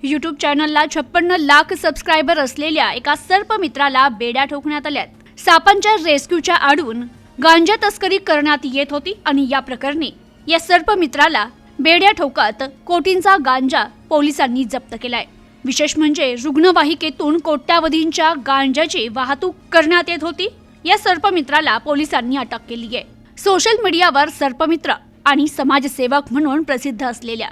YouTube चॅनलला 56 lakh subscriber असलेल्या एका सर्पमित्राला बेड्या ठोकण्यात आल्यात। सापांच्या रेस्क्यूच्या आडून गांजा तस्करी करण्यात येत होती आणि या प्रकरणी या सर्पमित्राला बेड्या ठोकत कोटींचा गांजा पोलिसांनी जप्त केलाय। विशेष म्हणजे रुग्णवाहिकेतून कोट्यावधींच्या गांजाची वाहतूक करण्यात येत होती। या सर्पमित्राला पोलिसांनी अटक केली आहे। सोशल मीडियावर सर्पमित्र आणि समाजसेवक म्हणून प्रसिद्ध असलेल्या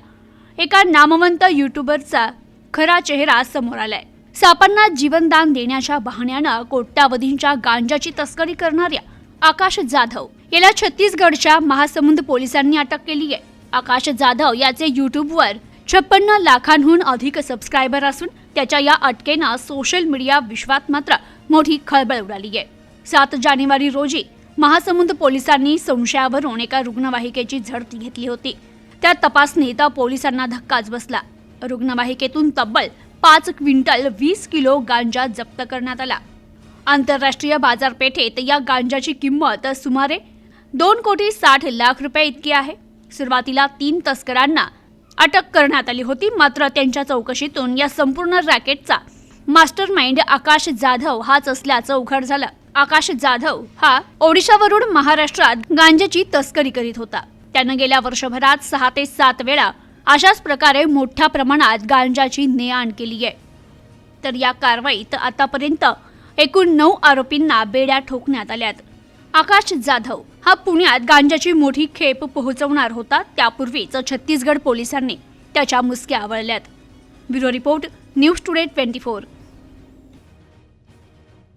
एका नामवंत यूट्यूबरचा खरा चेहरा समोर आलाय। सापांना जीवनदान देण्याच्या बहाण्यानं कोट्यावधींच्या गांजाची तस्करी करणाऱ्या आकाश जाधव याला छत्तीसगडच्या महासमुंद पोलिसांनी अटक केली आहे। आकाश जाधव याचे यूट्यूबवर 56 लाखांहून अधिक सबस्क्रायबर असून त्याच्या या अटकेनं सोशल मीडिया विश्वात मात्र मोठी खळबळ उडाली आहे। 7 जानेवारी रोजी महासमुंद पोलिसांनी संशयावरून एका रुग्णवाहिकेची झडती घेतली होती। त्या तपासणीत पोलिसांना धक्काच बसला। रुग्णवाहिकेतून तब्बल 5 क्विंटल 20 किलो गांजा जप्त करण्यात आला। आंतरराष्ट्रीय बाजारपेठेत या गांजाची किंमत सुमारे 2,60,00,000 रुपये इतकी आहे। सुरुवातीला 3 तस्करांना अटक करण्यात आली होती, मात्र त्यांच्या चौकशीतून या संपूर्ण रॅकेटचा मास्टरमाइंड आकाश जाधव हाच असल्याचं उघड झालं। आकाश जाधव हा ओडिशावरून महाराष्ट्रात गांजाची तस्करी करीत होता। त्यानं गेल्या वर्षभरात 6 ते 7 वेळा अशाच प्रकारे मोठ्या प्रमाणात गांजाची ने-आण केली आहे। तर या कारवाईत आतापर्यंत एकूण 9 आरोपींना बेड्या ठोकण्यात आल्यात। आकाश जाधव हा पुण्यात गांजाची मोठी खेप पोहोचवणार होता। त्यापूर्वीच छत्तीसगड पोलिसांनी त्याच्या मुसक्या आवळल्यात। Bureau report, news today 24।